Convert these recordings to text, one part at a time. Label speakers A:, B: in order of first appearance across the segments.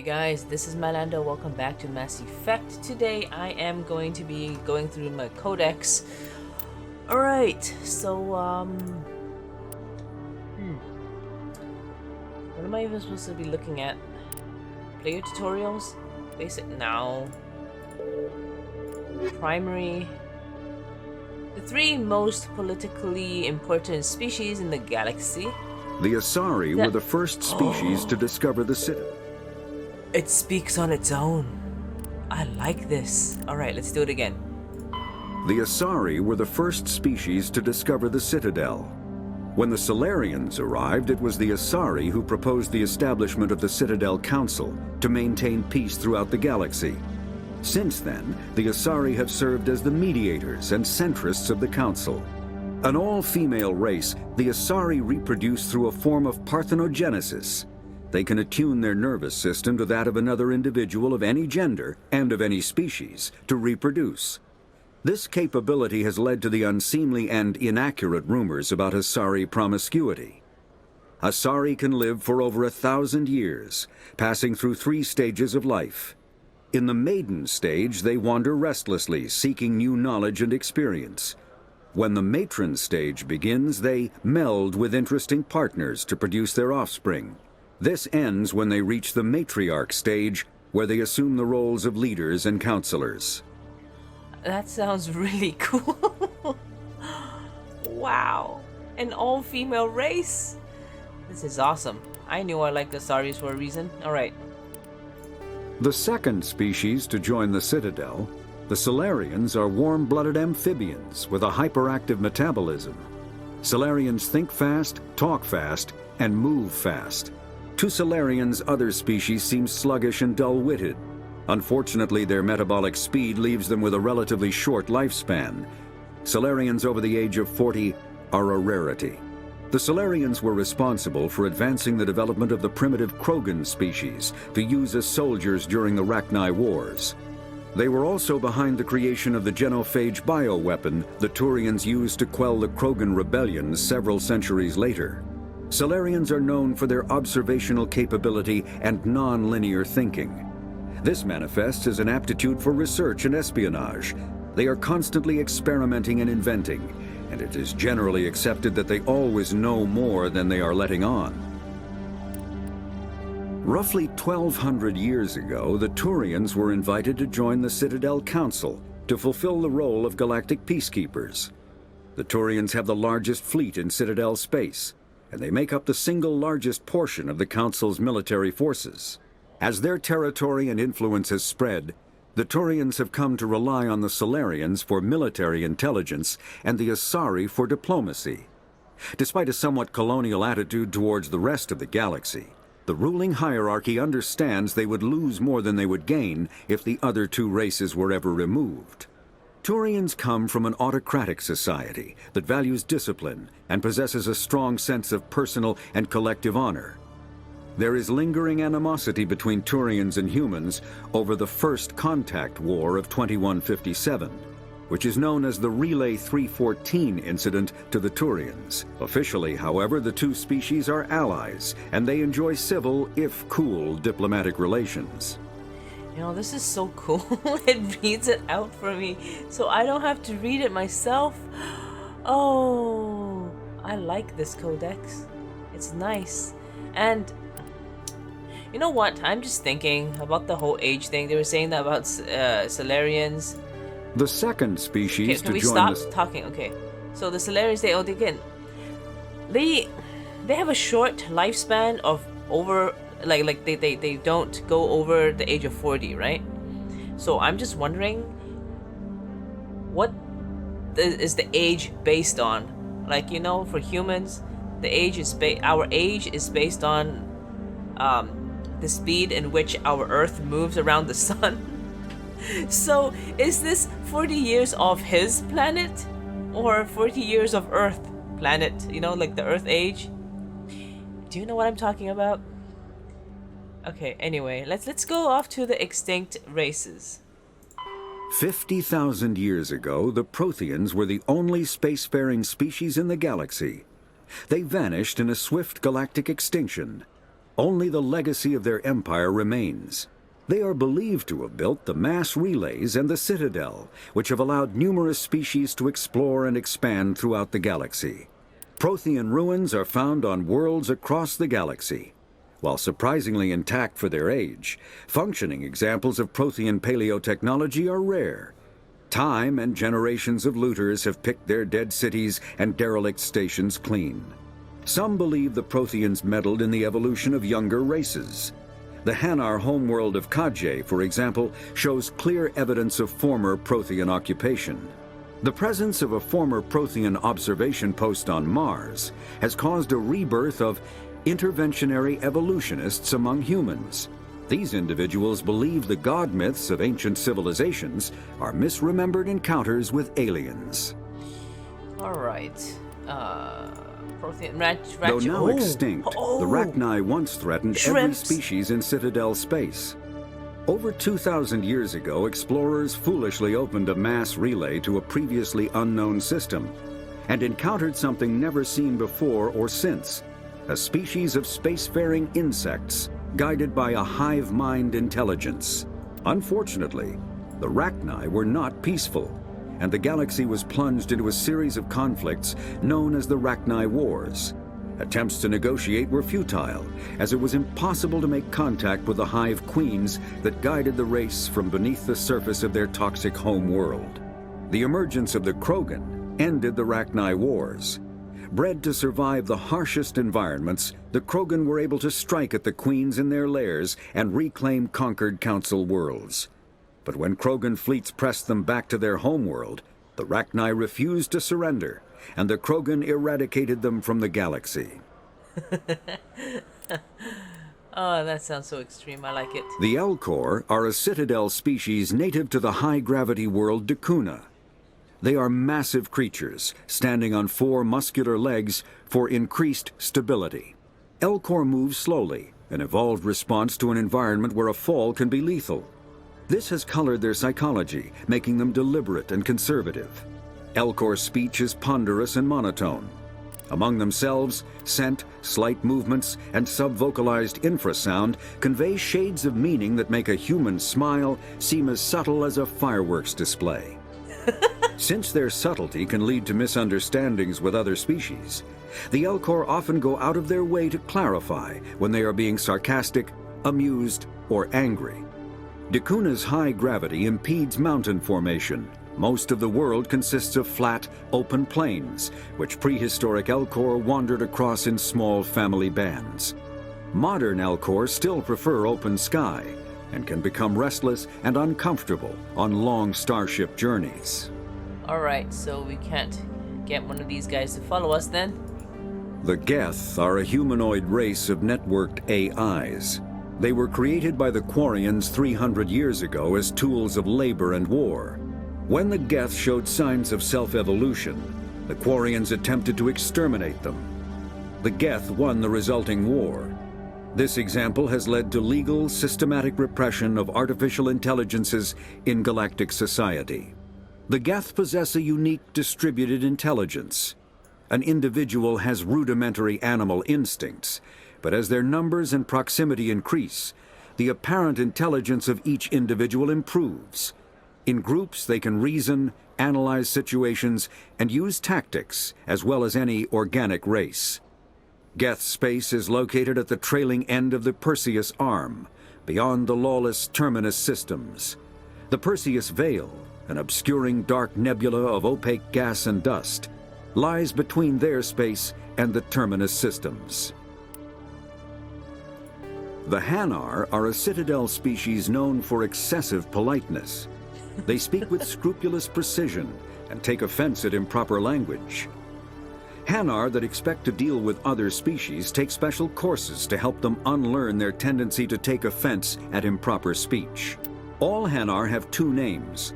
A: Hey guys, this is Mylandah. Welcome back to Mass Effect. Today I am going to be going through my codex. Alright, so what am I even supposed to be looking at? Player tutorials? Basic? No. Primary. The three most politically important species in the galaxy.
B: The Asari were the first species to discover the Citadel.
A: It speaks on its own. I like this. Alright, let's do it again.
B: The Asari were the first species to discover the Citadel. When the Solarians arrived, it was the Asari who proposed the establishment of the Citadel Council to maintain peace throughout the galaxy. Since then, the Asari have served as the mediators and centrists of the Council. An all-female race, the Asari reproduce through a form of parthenogenesis. They can attune their nervous system to that of another individual of any gender and of any species to reproduce. This capability has led to the unseemly and inaccurate rumors about Asari promiscuity. Asari can live for over 1,000 years, passing through 3 stages of life. In the maiden stage, they wander restlessly, seeking new knowledge and experience. When the matron stage begins, they meld with interesting partners to produce their offspring. This ends when they reach the matriarch stage, where they assume the roles of leaders and counselors.
A: That sounds really cool. Wow. An all-female race. This is awesome. I knew I liked the Asaris for a reason. Alright.
B: The second species to join the Citadel, the Solarians, are warm-blooded amphibians with a hyperactive metabolism. Solarians think fast, talk fast, and move fast. To Solarians, other species seem sluggish and dull-witted. Unfortunately, their metabolic speed leaves them with a relatively short lifespan. Solarians over the age of 40 are a rarity. The Solarians were responsible for advancing the development of the primitive Krogan species to use as soldiers during the Rachni Wars. They were also behind the creation of the genophage bioweapon the Turians used to quell the Krogan rebellions several centuries later. Solarians are known for their observational capability and non-linear thinking. This manifests as an aptitude for research and espionage. They are constantly experimenting and inventing, and it is generally accepted that they always know more than they are letting on. Roughly 1,200 years ago, the Turians were invited to join the Citadel Council to fulfill the role of galactic peacekeepers. The Turians have the largest fleet in Citadel space, and they make up the single largest portion of the Council's military forces. As their territory and influence has spread, the Turians have come to rely on the Solarians for military intelligence and the Asari for diplomacy. Despite a somewhat colonial attitude towards the rest of the galaxy, the ruling hierarchy understands they would lose more than they would gain if the other 2 races were ever removed. Turians come from an autocratic society that values discipline and possesses a strong sense of personal and collective honor. There is lingering animosity between Turians and humans over the First Contact War of 2157, which is known as the Relay 314 incident to the Turians. Officially, however, the 2 species are allies, and they enjoy civil, if cool, diplomatic relations.
A: You know, this is so cool. It reads it out for me, so I don't have to read it myself. Oh, I like this codex. It's nice. And you know what? I'm just thinking about the whole age thing. They were saying that about Solarians.
B: The second species
A: okay, can
B: to
A: we
B: join
A: stop talking? Okay. So the Solarians, they have a short lifespan of over they don't go over the age of 40, right? So I'm just wondering, what is the age based on? Like, you know, for humans, the age is our age is based on the speed in which our Earth moves around the sun. So is this 40 years of his planet or 40 years of Earth planet? You know, like the Earth age. Do you know what I'm talking about? Okay, anyway, let's go off to the extinct races.
B: 50,000 years ago, the Protheans were the only spacefaring species in the galaxy. They vanished in a swift galactic extinction. Only the legacy of their empire remains. They are believed to have built the mass relays and the Citadel, which have allowed numerous species to explore and expand throughout the galaxy. Prothean ruins are found on worlds across the galaxy. While surprisingly intact for their age, functioning examples of Prothean paleotechnology are rare. Time and generations of looters have picked their dead cities and derelict stations clean. Some believe the Protheans meddled in the evolution of younger races. The Hanar homeworld of Kadje, for example, shows clear evidence of former Prothean occupation. The presence of a former Prothean observation post on Mars has caused a rebirth of interventionary evolutionists among humans. These individuals believe the god myths of ancient civilizations are misremembered encounters with aliens.
A: All right. Prothean
B: Though now extinct, the Rachni once threatened every
A: Shrimps.
B: species in Citadel space. Over 2,000 years ago, explorers foolishly opened a mass relay to a previously unknown system and encountered something never seen before or since, a species of spacefaring insects guided by a hive mind intelligence. Unfortunately, the Rachni were not peaceful, and the galaxy was plunged into a series of conflicts known as the Rachni Wars. Attempts to negotiate were futile, as it was impossible to make contact with the hive queens that guided the race from beneath the surface of their toxic home world. The emergence of the Krogan ended the Rachni Wars. Bred to survive the harshest environments, the Krogan were able to strike at the queens in their lairs and reclaim conquered Council worlds. But when Krogan fleets pressed them back to their homeworld, the Rachni refused to surrender, and the Krogan eradicated them from the galaxy.
A: Oh, that sounds so extreme. I like it.
B: The Elcor are a Citadel species native to the high-gravity world Dakuna. They are massive creatures, standing on 4 muscular legs for increased stability. Elcor move slowly, an evolved response to an environment where a fall can be lethal. This has colored their psychology, making them deliberate and conservative. Elcor speech is ponderous and monotone. Among themselves, scent, slight movements, and sub-vocalized infrasound convey shades of meaning that make a human smile seem as subtle as a fireworks display. Since their subtlety can lead to misunderstandings with other species, the Elcor often go out of their way to clarify when they are being sarcastic, amused, or angry. Dakuna's high gravity impedes mountain formation. Most of the world consists of flat, open plains, which prehistoric Elcor wandered across in small family bands. Modern Elcor still prefer open sky and can become restless and uncomfortable on long starship journeys.
A: Alright, so we can't get one of these guys to follow us then?
B: The Geth are a humanoid race of networked AIs. They were created by the Quarians 300 years ago as tools of labor and war. When the Geth showed signs of self-evolution, the Quarians attempted to exterminate them. The Geth won the resulting war. This example has led to legal, systematic repression of artificial intelligences in galactic society. The Geth possess a unique distributed intelligence. An individual has rudimentary animal instincts, but as their numbers and proximity increase, the apparent intelligence of each individual improves. In groups, they can reason, analyze situations, and use tactics, as well as any organic race. Geth space is located at the trailing end of the Perseus Arm, beyond the lawless Terminus systems. The Perseus Veil, an obscuring dark nebula of opaque gas and dust, lies between their space and the Terminus systems. The Hanar are a Citadel species known for excessive politeness. They speak with scrupulous precision and take offense at improper language. Hanar that expect to deal with other species take special courses to help them unlearn their tendency to take offense at improper speech. All Hanar have 2 names.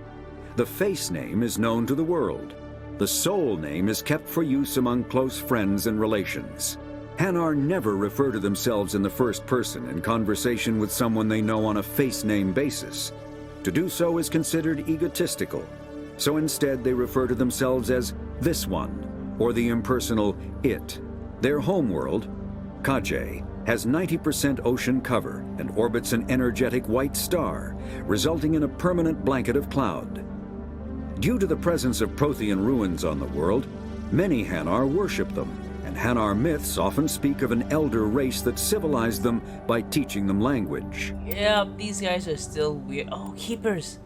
B: The face name is known to the world. The soul name is kept for use among close friends and relations. Hanar never refer to themselves in the first person in conversation with someone they know on a face name basis. To do so is considered egotistical, so instead they refer to themselves as this one, or the impersonal it. Their homeworld, Kadje, has 90% ocean cover and orbits an energetic white star, resulting in a permanent blanket of cloud. Due to the presence of Prothean ruins on the world, many Hanar worship them, and Hanar myths often speak of an elder race that civilized them by teaching them language.
A: Yeah, these guys are still weird. Oh, keepers.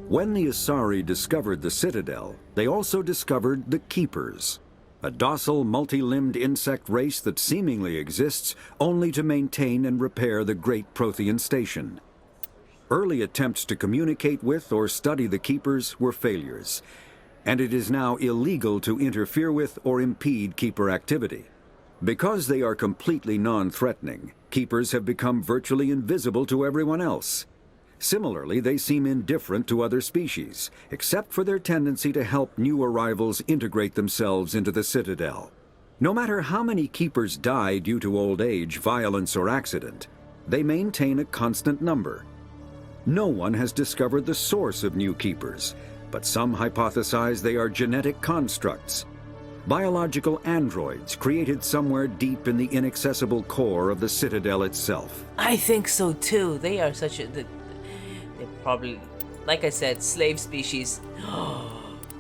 B: When the Asari discovered the Citadel, they also discovered the Keepers, a docile, multi-limbed insect race that seemingly exists only to maintain and repair the great Prothean station. Early attempts to communicate with or study the Keepers were failures, and it is now illegal to interfere with or impede Keeper activity. Because they are completely non-threatening, Keepers have become virtually invisible to everyone else. Similarly, they seem indifferent to other species, except for their tendency to help new arrivals integrate themselves into the Citadel. No matter how many Keepers die due to old age, violence, or accident, they maintain a constant number. No one has discovered the source of new Keepers, but some hypothesize they are genetic constructs, biological androids created somewhere deep in the inaccessible core of the Citadel itself.
A: I think so too. They are such a... They're probably, like I said, slave species.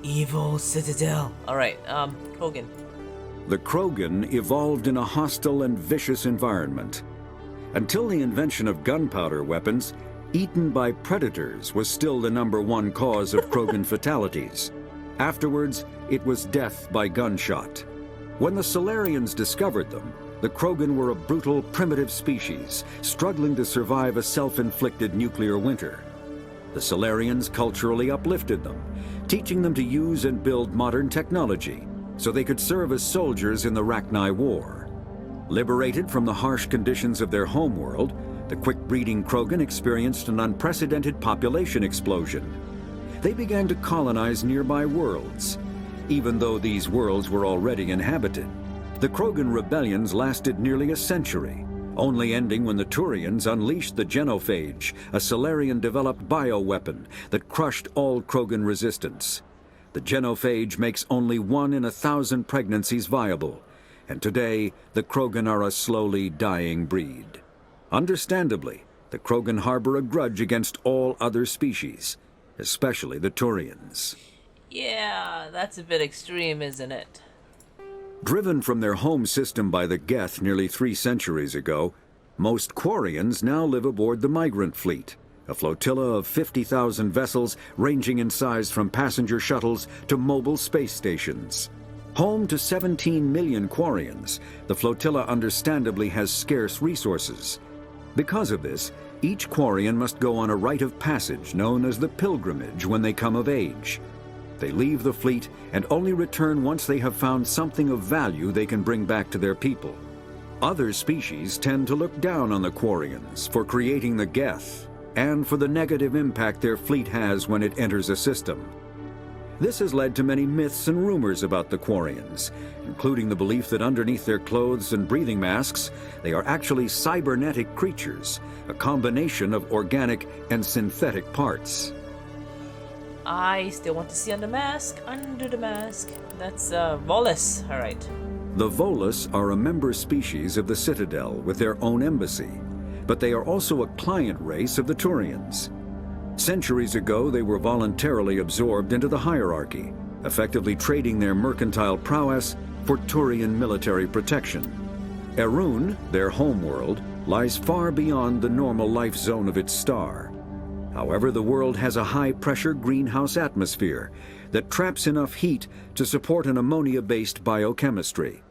A: Evil Citadel. Alright, Krogan.
B: The Krogan evolved in a hostile and vicious environment. Until the invention of gunpowder weapons, eaten by predators was still the #1 cause of Krogan fatalities. Afterwards, it was death by gunshot. When the Solarians discovered them, the Krogan were a brutal, primitive species, struggling to survive a self-inflicted nuclear winter. The Solarians culturally uplifted them, teaching them to use and build modern technology, so they could serve as soldiers in the Rachni War. Liberated from the harsh conditions of their homeworld, the quick-breeding Krogan experienced an unprecedented population explosion. They began to colonize nearby worlds, even though these worlds were already inhabited. The Krogan rebellions lasted nearly a century, only ending when the Turians unleashed the Genophage, a Solarian-developed bioweapon that crushed all Krogan resistance. The Genophage makes only 1 in 1,000 pregnancies viable, and today the Krogan are a slowly dying breed. Understandably, the Krogan harbor a grudge against all other species, especially the Turians.
A: Yeah, that's a bit extreme, isn't it?
B: Driven from their home system by the Geth nearly 3 centuries ago, most Quarians now live aboard the Migrant Fleet, a flotilla of 50,000 vessels ranging in size from passenger shuttles to mobile space stations. Home to 17 million Quarians, the flotilla understandably has scarce resources. Because of this, each Quarian must go on a rite of passage known as the Pilgrimage when they come of age. They leave the fleet and only return once they have found something of value they can bring back to their people. Other species tend to look down on the Quarians for creating the Geth and for the negative impact their fleet has when it enters a system. This has led to many myths and rumors about the Quarians, including the belief that underneath their clothes and breathing masks, they are actually cybernetic creatures, a combination of organic and synthetic parts.
A: I still want to see under the mask. That's, Volus. Alright.
B: The Volus are a member species of the Citadel with their own embassy, but they are also a client race of the Turians. Centuries ago, they were voluntarily absorbed into the hierarchy, effectively trading their mercantile prowess for Turian military protection. Erun, their homeworld, lies far beyond the normal life zone of its star. However, the world has a high-pressure greenhouse atmosphere that traps enough heat to support an ammonia-based biochemistry.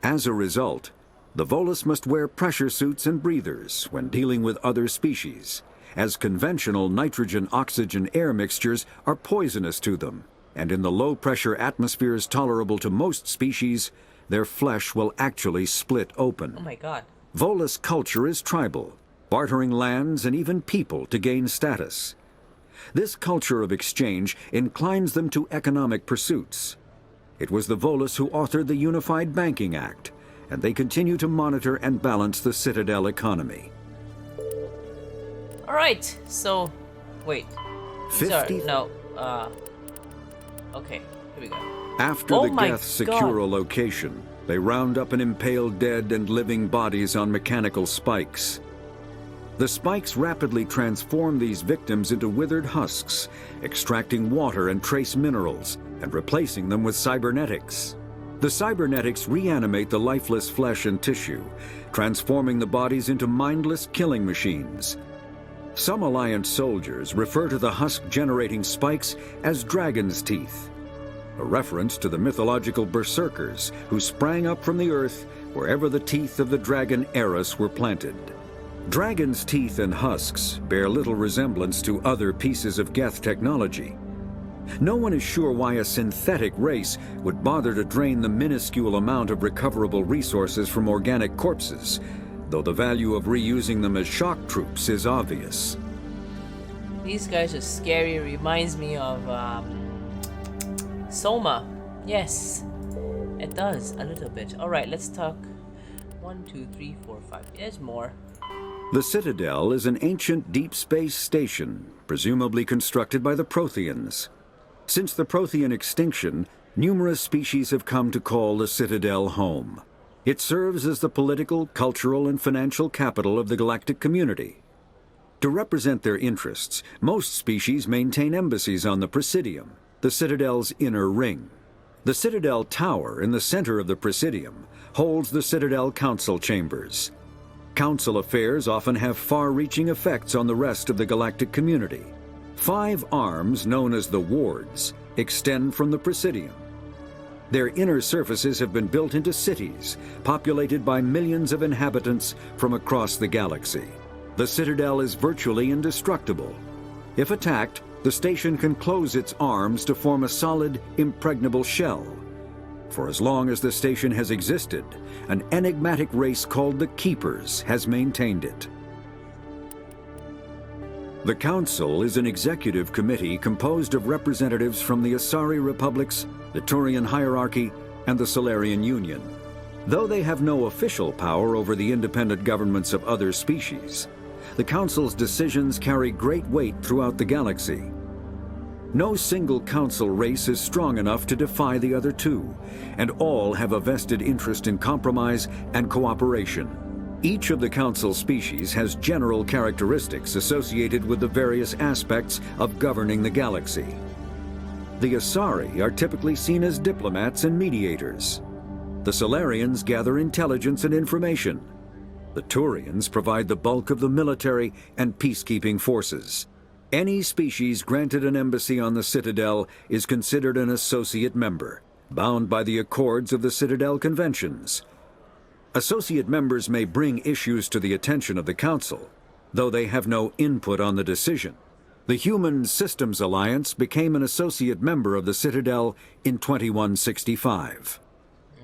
B: As a result, the Volus must wear pressure suits and breathers when dealing with other species, as conventional nitrogen-oxygen air mixtures are poisonous to them, and in the low-pressure atmospheres tolerable to most species, their flesh will actually split open.
A: Oh my god.
B: Volus culture is tribal, bartering lands and even people to gain status. This culture of exchange inclines them to economic pursuits. It was the Volus who authored the Unified Banking Act, and they continue to monitor and balance the Citadel economy.
A: Alright, so... wait. Okay, here we go.
B: After the Geth secure a location, They round up and impale dead and living bodies on mechanical spikes. The spikes rapidly transform these victims into withered husks, extracting water and trace minerals and replacing them with cybernetics. The cybernetics reanimate the lifeless flesh and tissue, transforming the bodies into mindless killing machines. Some Alliance soldiers refer to the husk-generating spikes as dragon's teeth, a reference to the mythological berserkers who sprang up from the earth wherever the teeth of the dragon Eris were planted. Dragon's teeth and husks bear little resemblance to other pieces of Geth technology. No one is sure why a synthetic race would bother to drain the minuscule amount of recoverable resources from organic corpses, though the value of reusing them as shock troops is obvious.
A: These guys are scary. Reminds me of Soma. Yes, it does a little bit. All right, let's talk. 1, 2, 3, 4, 5. There's more.
B: The Citadel is an ancient deep space station, presumably constructed by the Protheans. Since the Prothean extinction, numerous species have come to call the Citadel home. It serves as the political, cultural, and financial capital of the galactic community. To represent their interests, most species maintain embassies on the Presidium, the Citadel's inner ring. The Citadel Tower in the center of the Presidium holds the Citadel Council chambers. Council affairs often have far-reaching effects on the rest of the galactic community. 5 arms, known as the wards, extend from the Presidium. Their inner surfaces have been built into cities, populated by millions of inhabitants from across the galaxy. The Citadel is virtually indestructible. If attacked, the station can close its arms to form a solid, impregnable shell. For as long as the station has existed, an enigmatic race called the Keepers has maintained it. The Council is an executive committee composed of representatives from the Asari Republics, the Turian Hierarchy, and the Solarian Union. Though they have no official power over the independent governments of other species, the Council's decisions carry great weight throughout the galaxy. No single Council race is strong enough to defy the other two, and all have a vested interest in compromise and cooperation. Each of the Council species has general characteristics associated with the various aspects of governing the galaxy. The Asari are typically seen as diplomats and mediators. The Solarians gather intelligence and information. The Turians provide the bulk of the military and peacekeeping forces. Any species granted an embassy on the Citadel is considered an associate member, bound by the accords of the Citadel Conventions. Associate members may bring issues to the attention of the Council, though they have no input on the decision. The Human Systems Alliance became an associate member of the Citadel in 2165.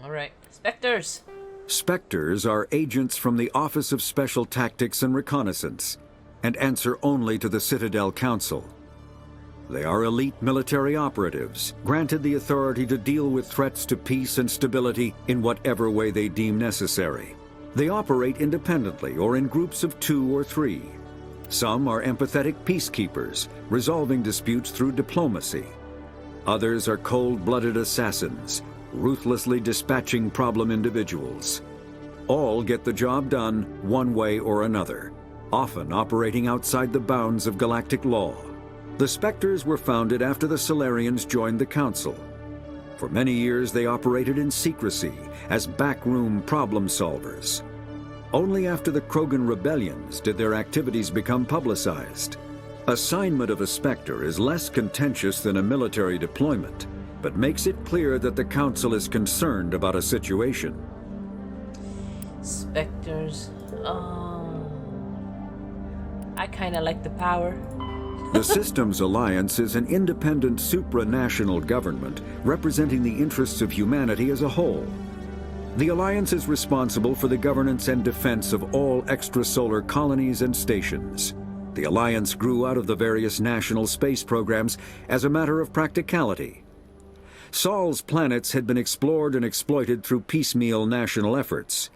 A: All right, Spectres.
B: Spectres are agents from the Office of Special Tactics and Reconnaissance, and answer only to the Citadel Council. They are elite military operatives, granted the authority to deal with threats to peace and stability in whatever way they deem necessary. They operate independently or in groups of 2 or 3. Some are empathetic peacekeepers, resolving disputes through diplomacy. Others are cold-blooded assassins, ruthlessly dispatching problem individuals. All get the job done one way or another, often operating outside the bounds of galactic law. The Spectres were founded after the Solarians joined the Council. For many years they operated in secrecy as backroom problem solvers. Only after the Krogan rebellions did their activities become publicized. Assignment of a Spectre is less contentious than a military deployment, but makes it clear that the Council is concerned about a situation.
A: Spectres. I kind of like the power.
B: The Systems Alliance is an independent supranational government representing the interests of humanity as a whole. The Alliance is responsible for the governance and defense of all extrasolar colonies and stations. The Alliance grew out of the various national space programs as a matter of practicality. Sol's planets had been explored and exploited through piecemeal national efforts.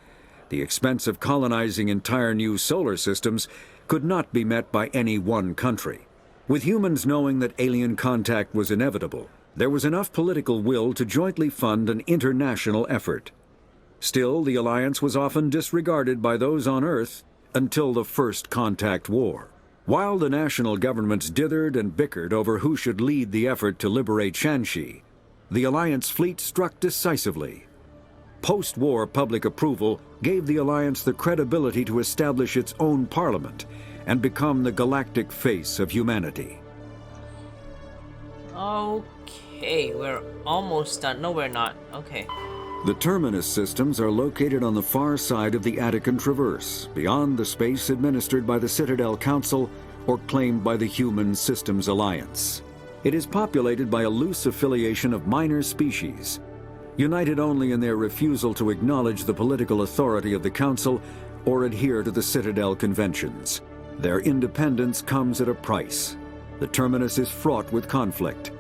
B: The expense of colonizing entire new solar systems could not be met by any one country. With humans knowing that alien contact was inevitable, there was enough political will to jointly fund an international effort. Still, the alliance was often disregarded by those on Earth until the First Contact War. While the national governments dithered and bickered over who should lead the effort to liberate Shanxi, the Alliance fleet struck decisively. Post-war public approval gave the Alliance the credibility to establish its own parliament and become the galactic face of humanity.
A: Okay, we're almost done. No, we're not. Okay.
B: The Terminus systems are located on the far side of the Attican Traverse, beyond the space administered by the Citadel Council or claimed by the Human Systems Alliance. It is populated by a loose affiliation of minor species, united only in their refusal to acknowledge the political authority of the Council or adhere to the Citadel Conventions. Their independence comes at a price. The Terminus is fraught with conflict.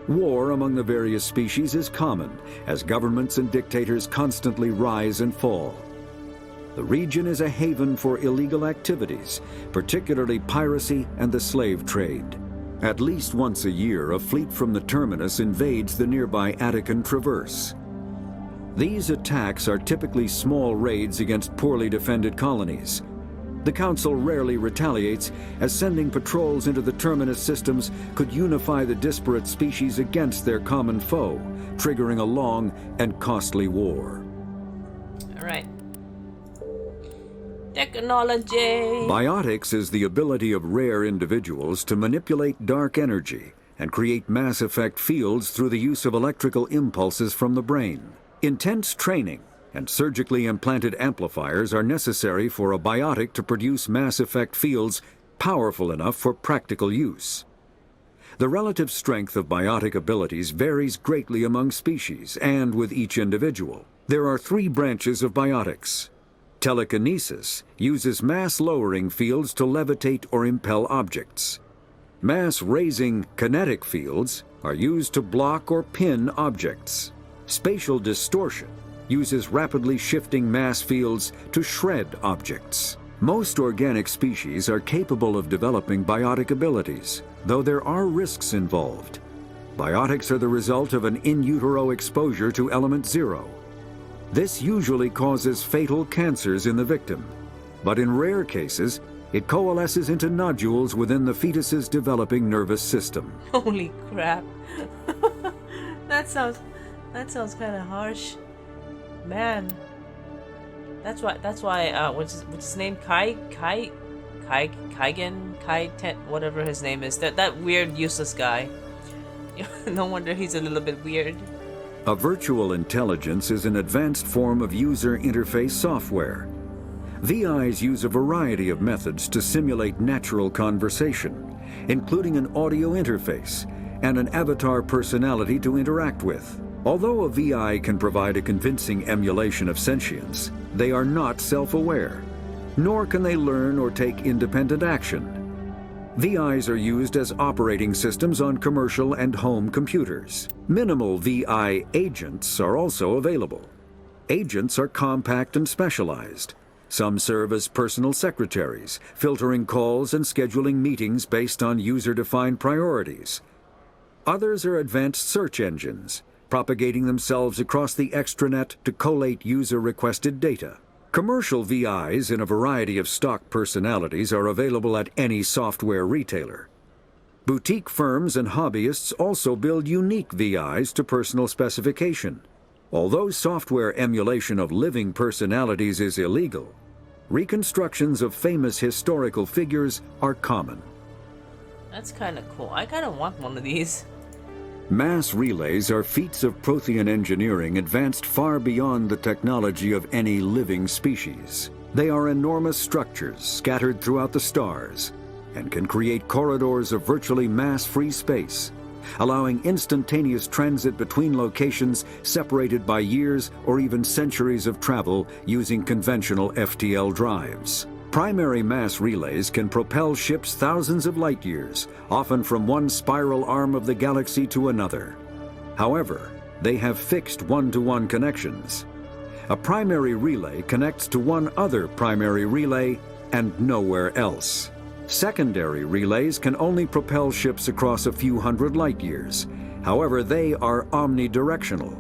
B: War among the various species is common, as governments and dictators constantly rise and fall. The region is a haven for illegal activities, particularly piracy and the slave trade. At least once a year, a fleet from the Terminus invades the nearby Attican Traverse. These attacks are typically small raids against poorly defended colonies. The Council rarely retaliates, as sending patrols into the Terminus systems could unify the disparate species against their common foe, triggering a long and costly war.
A: All right. Technology.
B: Biotics is the ability of rare individuals to manipulate dark energy and create mass effect fields through the use of electrical impulses from the brain. Intense training and surgically implanted amplifiers are necessary for a biotic to produce mass effect fields powerful enough for practical use. The relative strength of biotic abilities varies greatly among species and with each individual. There are 3 branches of biotics. Telekinesis uses mass-lowering fields to levitate or impel objects. Mass-raising kinetic fields are used to block or pin objects. Spatial distortion uses rapidly shifting mass fields to shred objects. Most organic species are capable of developing biotic abilities, though there are risks involved. Biotics are the result of an in utero exposure to element 0. This usually causes fatal cancers in the victim, but in rare cases, it coalesces into nodules within the fetus's developing nervous system.
A: Holy crap. That sounds kind of harsh. Man, that's why what's his name, Kaigen, whatever his name is, that weird useless guy. No wonder he's a little bit weird.
B: A virtual intelligence is an advanced form of user interface software. VIs use a variety of methods to simulate natural conversation, including an audio interface and an avatar personality to interact with. Although a VI can provide a convincing emulation of sentience, they are not self-aware, nor can they learn or take independent action. VIs are used as operating systems on commercial and home computers. Minimal VI agents are also available. Agents are compact and specialized. Some serve as personal secretaries, filtering calls and scheduling meetings based on user-defined priorities. Others are advanced search engines, propagating themselves across the extranet to collate user-requested data. Commercial VIs in a variety of stock personalities are available at any software retailer. Boutique firms and hobbyists also build unique VIs to personal specification. Although software emulation of living personalities is illegal, reconstructions of famous historical figures are common.
A: That's kind of cool. I kind of want one of these.
B: Mass relays are feats of Prothean engineering advanced far beyond the technology of any living species. They are enormous structures scattered throughout the stars and can create corridors of virtually mass-free space, allowing instantaneous transit between locations separated by years or even centuries of travel using conventional FTL drives. Primary mass relays can propel ships thousands of light years, often from one spiral arm of the galaxy to another. However, they have fixed one-to-one connections. A primary relay connects to one other primary relay and nowhere else. Secondary relays can only propel ships across a few hundred light years. However, they are omnidirectional.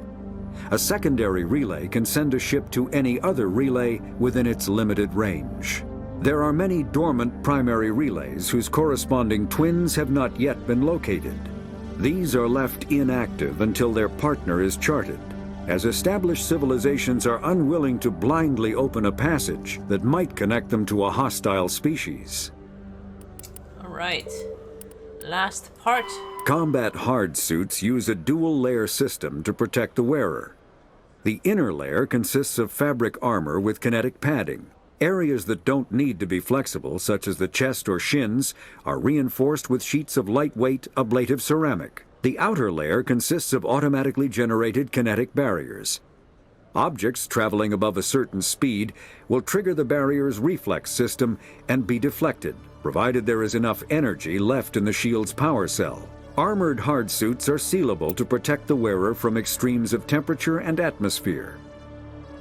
B: A secondary relay can send a ship to any other relay within its limited range. There are many dormant primary relays whose corresponding twins have not yet been located. These are left inactive until their partner is charted, as established civilizations are unwilling to blindly open a passage that might connect them to a hostile species.
A: Alright. Last part.
B: Combat hard suits use a dual-layer system to protect the wearer. The inner layer consists of fabric armor with kinetic padding. Areas that don't need to be flexible, such as the chest or shins, are reinforced with sheets of lightweight, ablative ceramic. The outer layer consists of automatically generated kinetic barriers. Objects traveling above a certain speed will trigger the barrier's reflex system and be deflected, provided there is enough energy left in the shield's power cell. Armored hard suits are sealable to protect the wearer from extremes of temperature and atmosphere.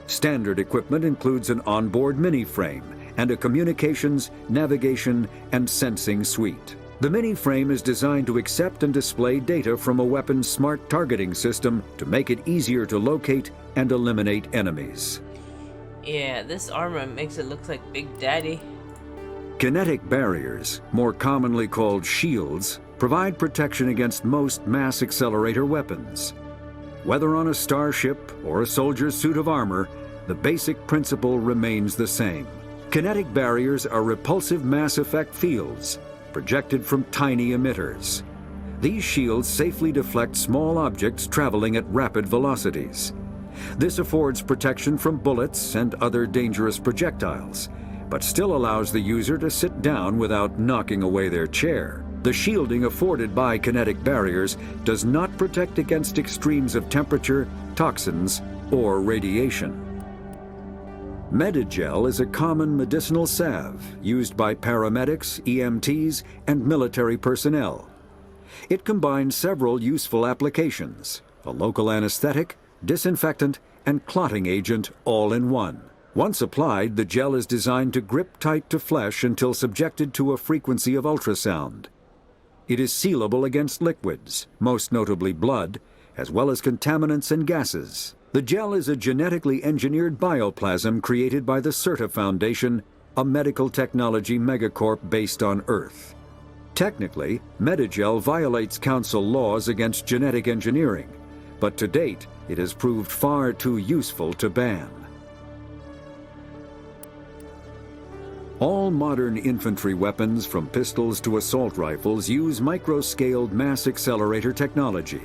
B: Standard equipment includes an onboard mini-frame and a communications, navigation, and sensing suite. The mini-frame is designed to accept and display data from a weapon's smart targeting system to make it easier to locate and eliminate enemies.
A: Yeah, this armor makes it look like Big Daddy.
B: Kinetic barriers, more commonly called shields, provide protection against most mass accelerator weapons. Whether on a starship or a soldier's suit of armor, the basic principle remains the same. Kinetic barriers are repulsive mass effect fields, projected from tiny emitters. These shields safely deflect small objects traveling at rapid velocities. This affords protection from bullets and other dangerous projectiles, but still allows the user to sit down without knocking away their chair. The shielding afforded by kinetic barriers does not protect against extremes of temperature, toxins, or radiation. Medigel is a common medicinal salve used by paramedics, EMTs, and military personnel. It combines several useful applications: a local anesthetic, disinfectant, and clotting agent all in one. Once applied, the gel is designed to grip tight to flesh until subjected to a frequency of ultrasound. It is sealable against liquids, most notably blood, as well as contaminants and gases. The gel is a genetically engineered bioplasm created by the CERTA Foundation, a medical technology megacorp based on Earth. Technically, Medigel violates Council laws against genetic engineering, but to date, it has proved far too useful to ban. All modern infantry weapons, from pistols to assault rifles, use micro-scaled mass accelerator technology.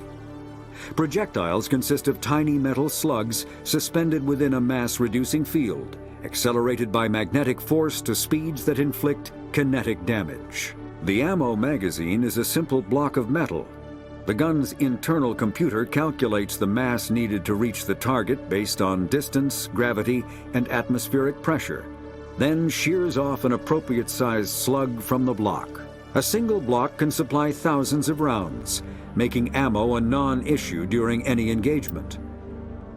B: Projectiles consist of tiny metal slugs suspended within a mass-reducing field, accelerated by magnetic force to speeds that inflict kinetic damage. The ammo magazine is a simple block of metal. The gun's internal computer calculates the mass needed to reach the target based on distance, gravity, and atmospheric pressure, then shears off an appropriate-sized slug from the block. A single block can supply thousands of rounds, making ammo a non-issue during any engagement.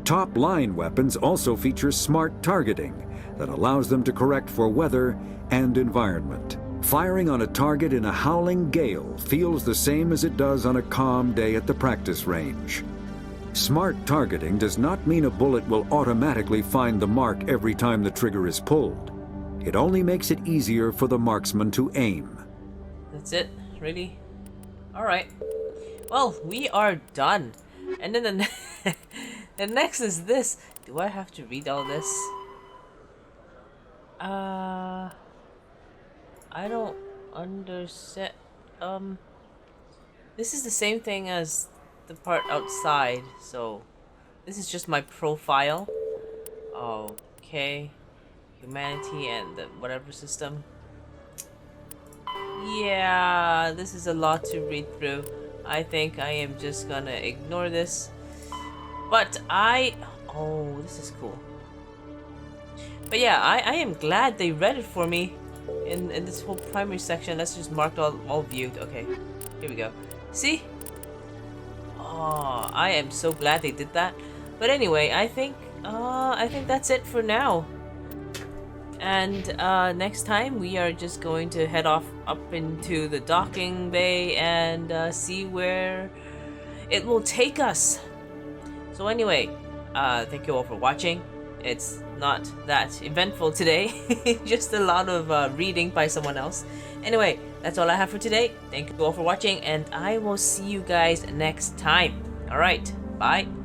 B: Top-line weapons also feature smart targeting that allows them to correct for weather and environment. Firing on a target in a howling gale feels the same as it does on a calm day at the practice range. Smart targeting does not mean a bullet will automatically find the mark every time the trigger is pulled. It only makes it easier for the marksman to aim.
A: That's it? Really? Alright. Well, we are done. And then the next is this. Do I have to read all this? I don't understand. This is the same thing as the part outside, so this is just my profile. Okay. Humanity and the whatever system. Yeah, this is a lot to read through. I think I am just gonna ignore this. But oh, this is cool. But yeah, I am glad they read it for me in this whole primary section. Let's just mark all viewed. Okay, here we go. See? Oh, I am so glad they did that. But anyway, I think that's it for now. And next time we are just going to head off up into the docking bay and see where it will take us. So anyway, Thank you all for watching. It's not that eventful today, just a lot of reading by someone else. Anyway, that's all I have for today. Thank you all for watching, and I will see you guys next time. Alright, bye.